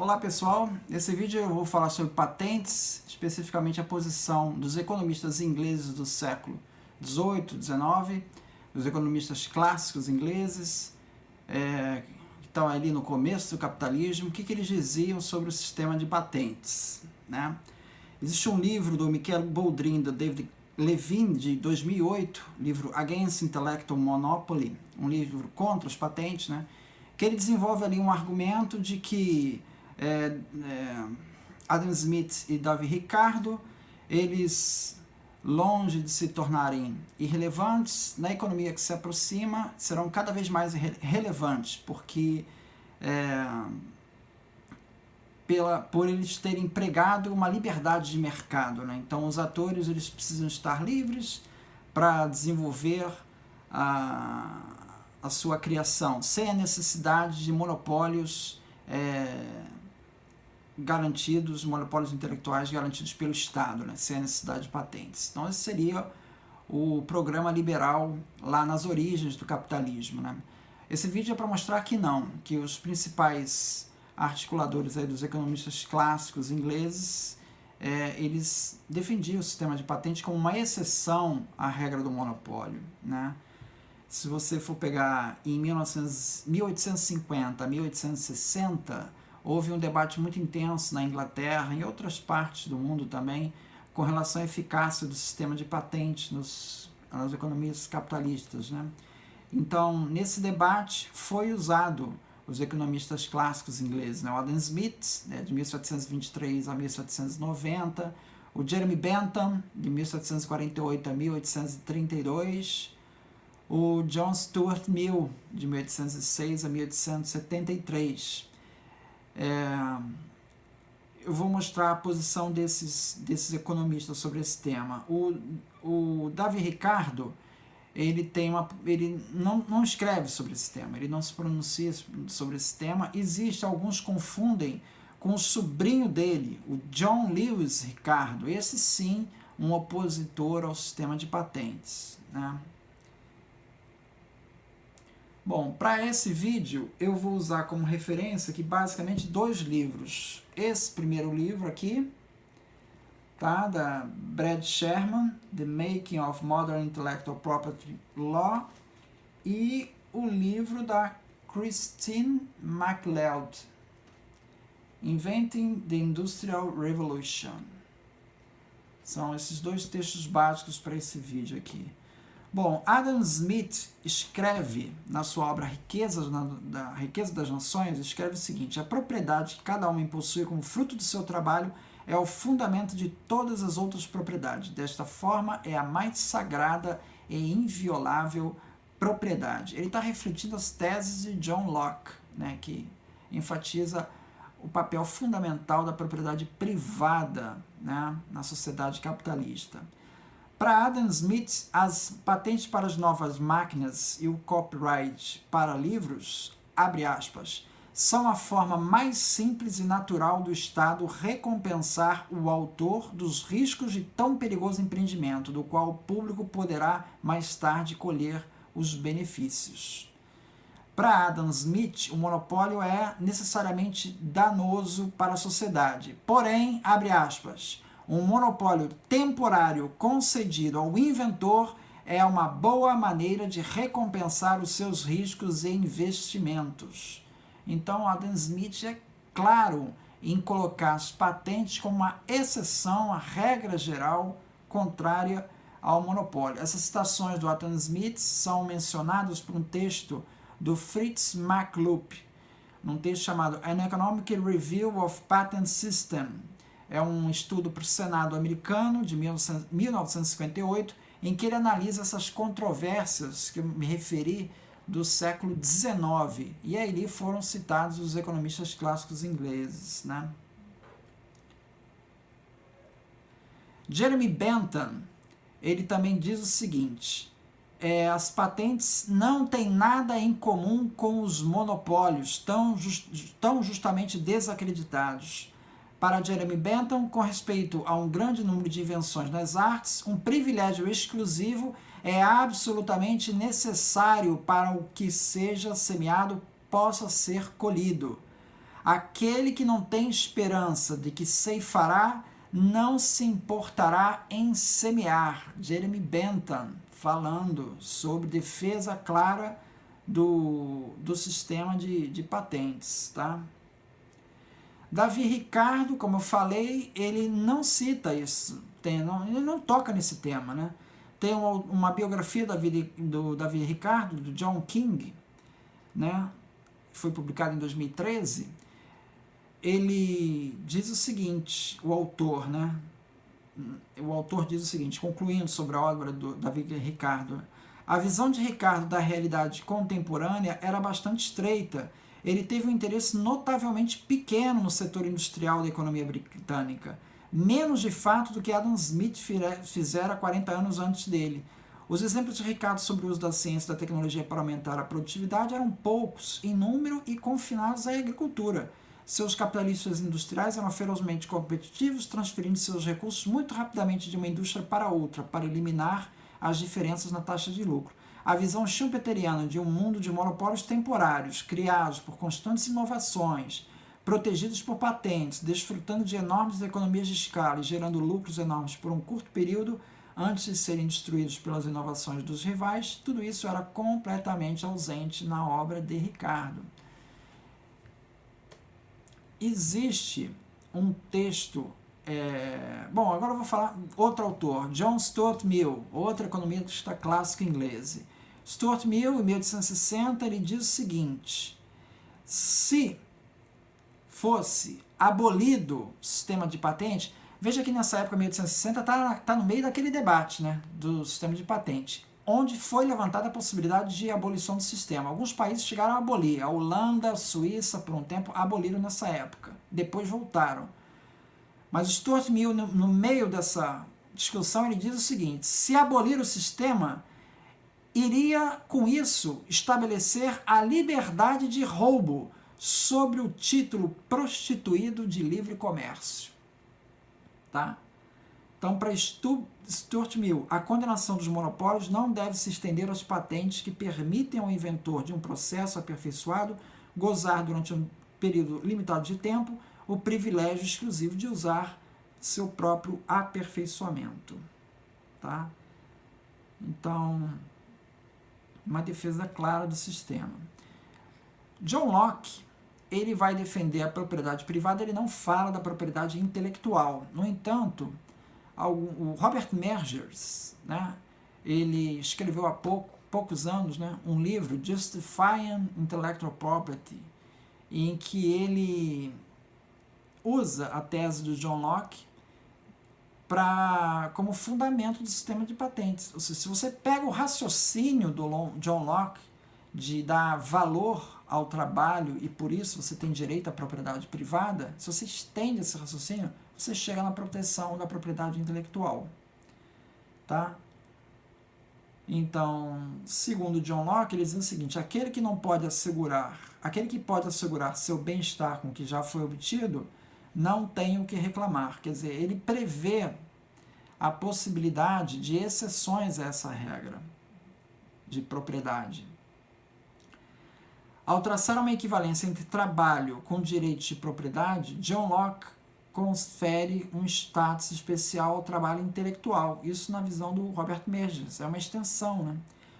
Olá pessoal, nesse vídeo eu vou falar sobre patentes, especificamente a posição dos economistas ingleses do século XVIII, XIX, dos economistas clássicos ingleses, que estão ali no começo do capitalismo, o que eles diziam sobre o sistema de patentes, né? Existe um livro do Michael Boldrin, do David Levine, de 2008, livro Against Intellectual Monopoly, um livro contra os patentes, né? Que ele desenvolve ali um argumento de que Adam Smith e Davi Ricardo, eles, longe de se tornarem irrelevantes, na economia que se aproxima, serão cada vez mais relevantes, porque por eles terem empregado uma liberdade de mercado, né? Então os atores eles precisam estar livres para desenvolver a sua criação, sem a necessidade de monopólios garantidos, monopólios intelectuais garantidos pelo Estado, né? Sem a necessidade de patentes. Então esse seria o programa liberal lá nas origens do capitalismo, né? Esse vídeo é para mostrar que não, que os principais articuladores aí dos economistas clássicos ingleses, eles defendiam o sistema de patente como uma exceção à regra do monopólio, né? Se você for pegar em 1850 a 1860, houve um debate muito intenso na Inglaterra e em outras partes do mundo também com relação à eficácia do sistema de patente nas economias capitalistas, né? Então, nesse debate foi usado os economistas clássicos ingleses, né? O Adam Smith, né, de 1723 a 1790, o Jeremy Bentham, de 1748 a 1832, o John Stuart Mill, de 1806 a 1873. Eu vou mostrar a posição desses economistas sobre esse tema. O Davi Ricardo, ele não escreve sobre esse tema, ele não se pronuncia sobre esse tema. Alguns confundem com o sobrinho dele, o John Lewis Ricardo, esse sim, um opositor ao sistema de patentes, né? Bom, para esse vídeo eu vou usar como referência aqui basicamente dois livros. Esse primeiro livro aqui, tá, da Brad Sherman, The Making of Modern Intellectual Property Law, e o livro da Christine MacLeod, Inventing the Industrial Revolution. São esses dois textos básicos para esse vídeo aqui. Bom, Adam Smith escreve na sua obra Riqueza das Nações, escreve o seguinte: a propriedade que cada homem possui como fruto do seu trabalho é o fundamento de todas as outras propriedades. Desta forma, é a mais sagrada e inviolável propriedade. Ele está refletindo as teses de John Locke, né, que enfatiza o papel fundamental da propriedade privada, né, na sociedade capitalista. Para Adam Smith, as patentes para as novas máquinas e o copyright para livros, abre aspas, são a forma mais simples e natural do Estado recompensar o autor dos riscos de tão perigoso empreendimento, do qual o público poderá mais tarde colher os benefícios. Para Adam Smith, o monopólio é necessariamente danoso para a sociedade. Porém, abre aspas, um monopólio temporário concedido ao inventor é uma boa maneira de recompensar os seus riscos e investimentos. Então, Adam Smith é claro em colocar as patentes como uma exceção à regra geral contrária ao monopólio. Essas citações do Adam Smith são mencionadas por um texto do Fritz Machlup, num texto chamado An Economic Review of Patent System. É um estudo para o Senado americano de 1958, em que ele analisa essas controvérsias que eu me referi do século XIX. E aí foram citados os economistas clássicos ingleses, né? Jeremy Bentham, ele também diz o seguinte: as patentes não têm nada em comum com os monopólios tão justamente desacreditados. Para Jeremy Bentham, com respeito a um grande número de invenções nas artes, um privilégio exclusivo é absolutamente necessário para o que seja semeado possa ser colhido. Aquele que não tem esperança de que ceifará, não se importará em semear. Jeremy Bentham, falando sobre defesa clara do sistema de patentes, tá? Davi Ricardo, como eu falei, ele não cita isso, ele não toca nesse tema, né? Tem uma biografia do Davi Ricardo, do John King, né? Foi publicado em 2013. Ele diz o seguinte, o autor, né? O autor diz o seguinte, concluindo sobre a obra do Davi Ricardo: a visão de Ricardo da realidade contemporânea era bastante estreita. Ele teve um interesse notavelmente pequeno no setor industrial da economia britânica, menos de fato do que Adam Smith fizera 40 anos antes dele. Os exemplos de Ricardo sobre o uso da ciência e da tecnologia para aumentar a produtividade eram poucos em número e confinados à agricultura. Seus capitalistas industriais eram ferozmente competitivos, transferindo seus recursos muito rapidamente de uma indústria para outra, para eliminar as diferenças na taxa de lucro. A visão schumpeteriana de um mundo de monopólios temporários, criados por constantes inovações, protegidos por patentes, desfrutando de enormes economias de escala e gerando lucros enormes por um curto período, antes de serem destruídos pelas inovações dos rivais, tudo isso era completamente ausente na obra de Ricardo. Existe um texto, bom, agora eu vou falar outro autor, John Stuart Mill, outro economista clássico inglês. Stuart Mill, em 1860, ele diz o seguinte: se fosse abolido o sistema de patente, veja que nessa época, 1860, está no meio daquele debate, né, do sistema de patente, onde foi levantada a possibilidade de abolição do sistema. Alguns países chegaram a abolir. A Holanda, a Suíça, por um tempo, aboliram nessa época. Depois voltaram. Mas o Stuart Mill, no meio dessa discussão, ele diz o seguinte: se abolir o sistema, iria, com isso, estabelecer a liberdade de roubo sobre o título prostituído de livre comércio. Tá? Então, para Stuart Mill, a condenação dos monopólios não deve se estender às patentes que permitem ao inventor de um processo aperfeiçoado gozar durante um período limitado de tempo o privilégio exclusivo de usar seu próprio aperfeiçoamento. Tá? Então, uma defesa clara do sistema. John Locke, ele vai defender a propriedade privada, ele não fala da propriedade intelectual. No entanto, o Robert Mergers, né, ele escreveu há poucos anos, né, um livro, Justifying Intellectual Property, em que ele usa a tese do John Locke como fundamento do sistema de patentes. Ou seja, se você pega o raciocínio do John Locke de dar valor ao trabalho e por isso você tem direito à propriedade privada, se você estende esse raciocínio, você chega na proteção da propriedade intelectual. Tá? Então, segundo John Locke, ele diz o seguinte: aquele que pode assegurar seu bem-estar com o que já foi obtido, não tem o que reclamar. Quer dizer, ele prevê a possibilidade de exceções a essa regra de propriedade. Ao traçar uma equivalência entre trabalho com direitos de propriedade, John Locke confere um status especial ao trabalho intelectual. Isso na visão do Robert Mergers, é uma extensão, né?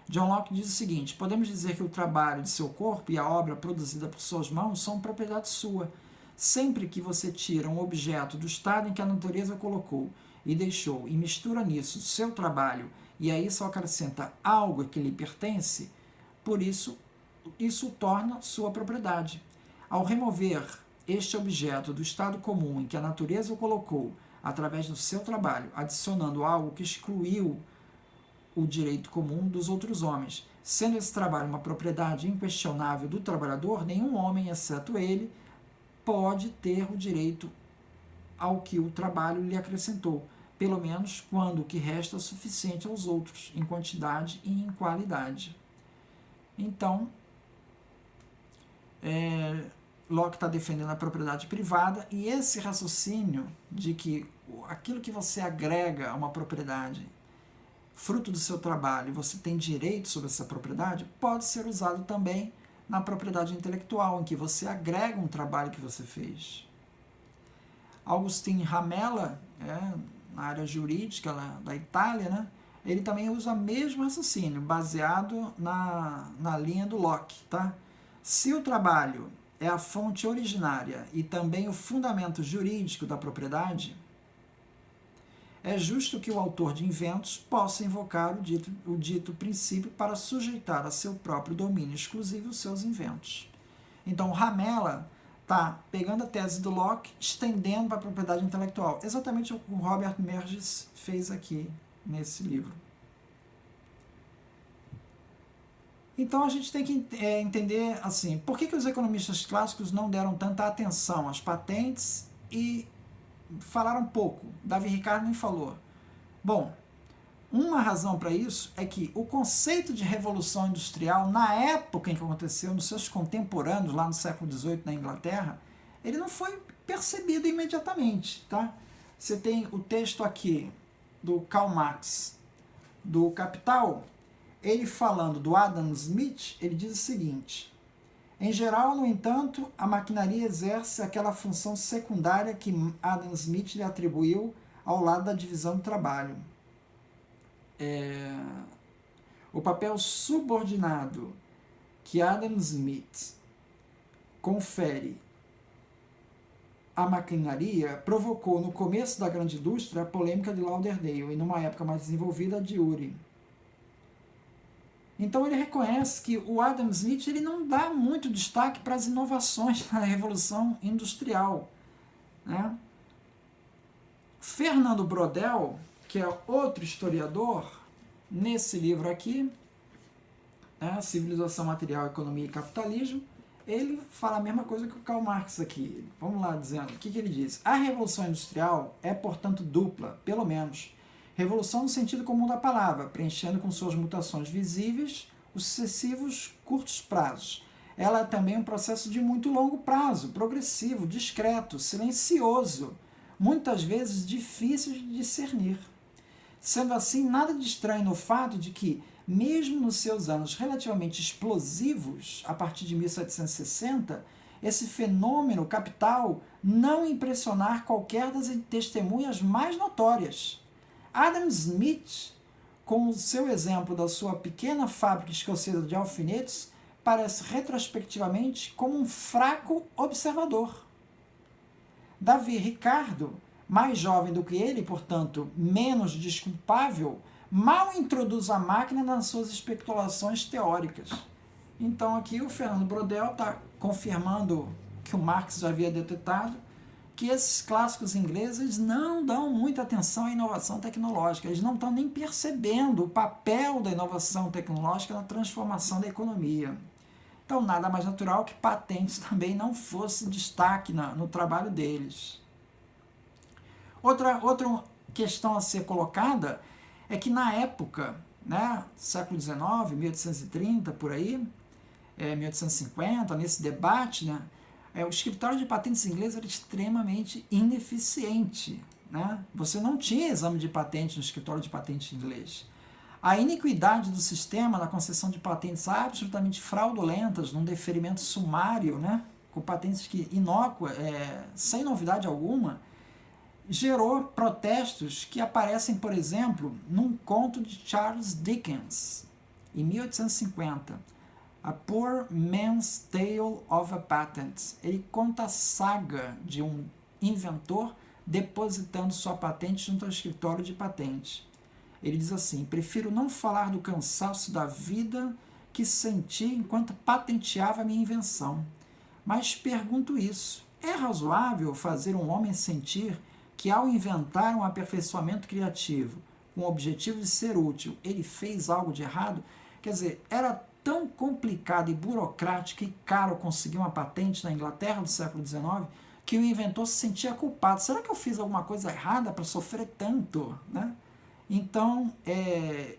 John Locke diz o seguinte: podemos dizer que o trabalho de seu corpo e a obra produzida por suas mãos são propriedade sua. Sempre que você tira um objeto do estado em que a natureza o colocou e deixou e mistura nisso seu trabalho e aí só acrescenta algo que lhe pertence, por isso torna sua propriedade. Ao remover este objeto do estado comum em que a natureza o colocou através do seu trabalho, adicionando algo que excluiu o direito comum dos outros homens, sendo esse trabalho uma propriedade inquestionável do trabalhador, nenhum homem, exceto ele, pode ter o direito ao que o trabalho lhe acrescentou, pelo menos quando o que resta é suficiente aos outros, em quantidade e em qualidade. Então, Locke está defendendo a propriedade privada, e esse raciocínio de que aquilo que você agrega a uma propriedade, fruto do seu trabalho, você tem direito sobre essa propriedade, pode ser usado também na propriedade intelectual, em que você agrega um trabalho que você fez. Augustin Ramela, na área jurídica da Itália, né, ele também usa o mesmo raciocínio, baseado na linha do Locke. Tá? Se o trabalho é a fonte originária e também o fundamento jurídico da propriedade, é justo que o autor de inventos possa invocar o dito princípio para sujeitar a seu próprio domínio exclusivo os seus inventos. Então, Ramela está pegando a tese do Locke, estendendo para a propriedade intelectual. Exatamente o que o Robert Merges fez aqui nesse livro. Então, a gente tem que entender assim, por que os economistas clássicos não deram tanta atenção às patentes e falaram pouco? Davi Ricardo nem falou. Bom, uma razão para isso é que o conceito de revolução industrial, na época em que aconteceu, nos seus contemporâneos, lá no século XVIII, na Inglaterra, ele não foi percebido imediatamente. Tá? Você tem o texto aqui do Karl Marx, do Capital, ele falando do Adam Smith, ele diz o seguinte: em geral, no entanto, a maquinaria exerce aquela função secundária que Adam Smith lhe atribuiu ao lado da divisão do trabalho. O papel subordinado que Adam Smith confere à maquinaria provocou no começo da grande indústria a polêmica de Lauderdale e numa época mais desenvolvida de Urey. Então ele reconhece que o Adam Smith ele não dá muito destaque para as inovações na Revolução Industrial. Né? Fernando Brodel, que é outro historiador, nesse livro aqui, Civilização, Material, Economia e Capitalismo, ele fala a mesma coisa que o Karl Marx aqui. Vamos lá, dizendo, o que ele diz? A Revolução Industrial é, portanto, dupla, pelo menos. Revolução no sentido comum da palavra, preenchendo com suas mutações visíveis os sucessivos curtos prazos. Ela é também um processo de muito longo prazo, progressivo, discreto, silencioso, muitas vezes difícil de discernir. Sendo assim, nada de estranho no fato de que, mesmo nos seus anos relativamente explosivos, a partir de 1760, esse fenômeno capital não impressionar qualquer das testemunhas mais notórias. Adam Smith, com o seu exemplo da sua pequena fábrica escocesa de alfinetes, parece retrospectivamente como um fraco observador. Davi Ricardo, mais jovem do que ele, portanto, menos desculpável, mal introduz a máquina nas suas especulações teóricas. Então aqui o Fernando Brodel está confirmando o que o Marx já havia detectado, que esses clássicos ingleses não dão muita atenção à inovação tecnológica, eles não estão nem percebendo o papel da inovação tecnológica na transformação da economia. Então, nada mais natural que patentes também não fosse destaque no trabalho deles. Outra questão a ser colocada é que na época, né, século XIX, 1830, por aí, 1850, nesse debate, né, o escritório de patentes inglês era extremamente ineficiente. Né? Você não tinha exame de patente no escritório de patente inglês. A iniquidade do sistema na concessão de patentes absolutamente fraudulentas, num deferimento sumário, né, com patentes que inócuas, sem novidade alguma, gerou protestos que aparecem, por exemplo, num conto de Charles Dickens, em 1850, A Poor Man's Tale of a Patent. Ele conta a saga de um inventor depositando sua patente junto ao escritório de patente. Ele diz assim: prefiro não falar do cansaço da vida que senti enquanto patenteava a minha invenção. Mas pergunto isso: é razoável fazer um homem sentir que ao inventar um aperfeiçoamento criativo com o objetivo de ser útil, ele fez algo de errado? Quer dizer, era tão complicado e burocrático e caro conseguir uma patente na Inglaterra do século XIX que o inventor se sentia culpado. Será que eu fiz alguma coisa errada para sofrer tanto? Né? Então,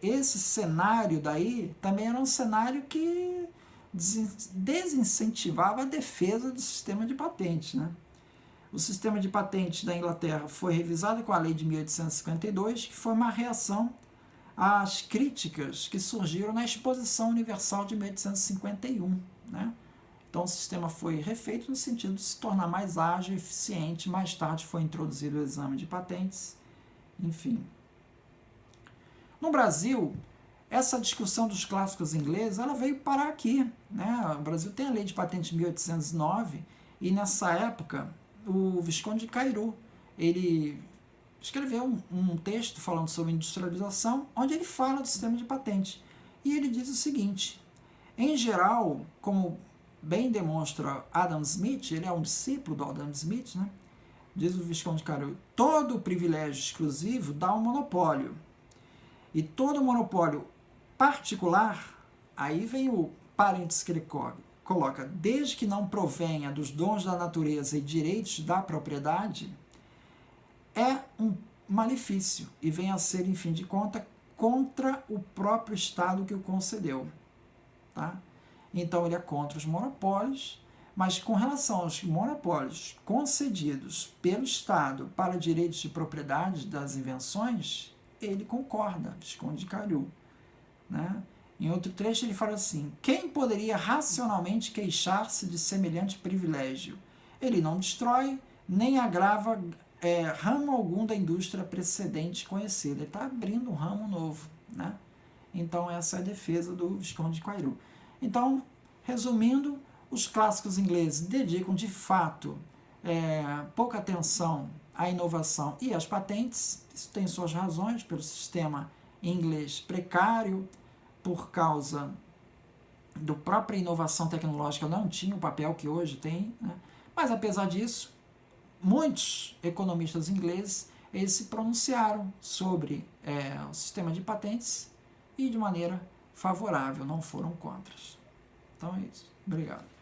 esse cenário daí também era um cenário que desincentivava a defesa do sistema de patente. Né? O sistema de patente da Inglaterra foi revisado com a lei de 1852, que foi uma reação às críticas que surgiram na Exposição Universal de 1851, né? Então, o sistema foi refeito no sentido de se tornar mais ágil e eficiente. Mais tarde foi introduzido o exame de patentes, enfim. No Brasil, essa discussão dos clássicos ingleses, ela veio parar aqui, né? O Brasil tem a lei de patente de 1809 e nessa época o Visconde de Cairu, ele escreveu um texto falando sobre industrialização, onde ele fala do sistema de patente. E ele diz o seguinte: em geral, como bem demonstra Adam Smith, ele é um discípulo do Adam Smith, né? Diz o Visconde de Cairu, todo privilégio exclusivo dá um monopólio. E todo monopólio particular, aí vem o parênteses que ele coloca, desde que não provenha dos dons da natureza e direitos da propriedade, é um malefício e vem a ser, em fim de conta, contra o próprio Estado que o concedeu. Tá? Então, ele é contra os monopólios, mas com relação aos monopólios concedidos pelo Estado para direitos de propriedade das invenções, ele concorda, Visconde de Cairu. Né? Em outro trecho ele fala assim: quem poderia racionalmente queixar-se de semelhante privilégio? Ele não destrói, nem agrava ramo algum da indústria precedente conhecida. Ele está abrindo um ramo novo. Né? Então essa é a defesa do Visconde de Cairu. Então, resumindo, os clássicos ingleses dedicam de fato pouca atenção à inovação e às patentes. Isso tem suas razões, pelo sistema inglês precário, por causa da própria inovação tecnológica, não tinha o papel que hoje tem, né? Mas apesar disso, muitos economistas ingleses eles se pronunciaram sobre o sistema de patentes e de maneira favorável, não foram contra. Então é isso. Obrigado.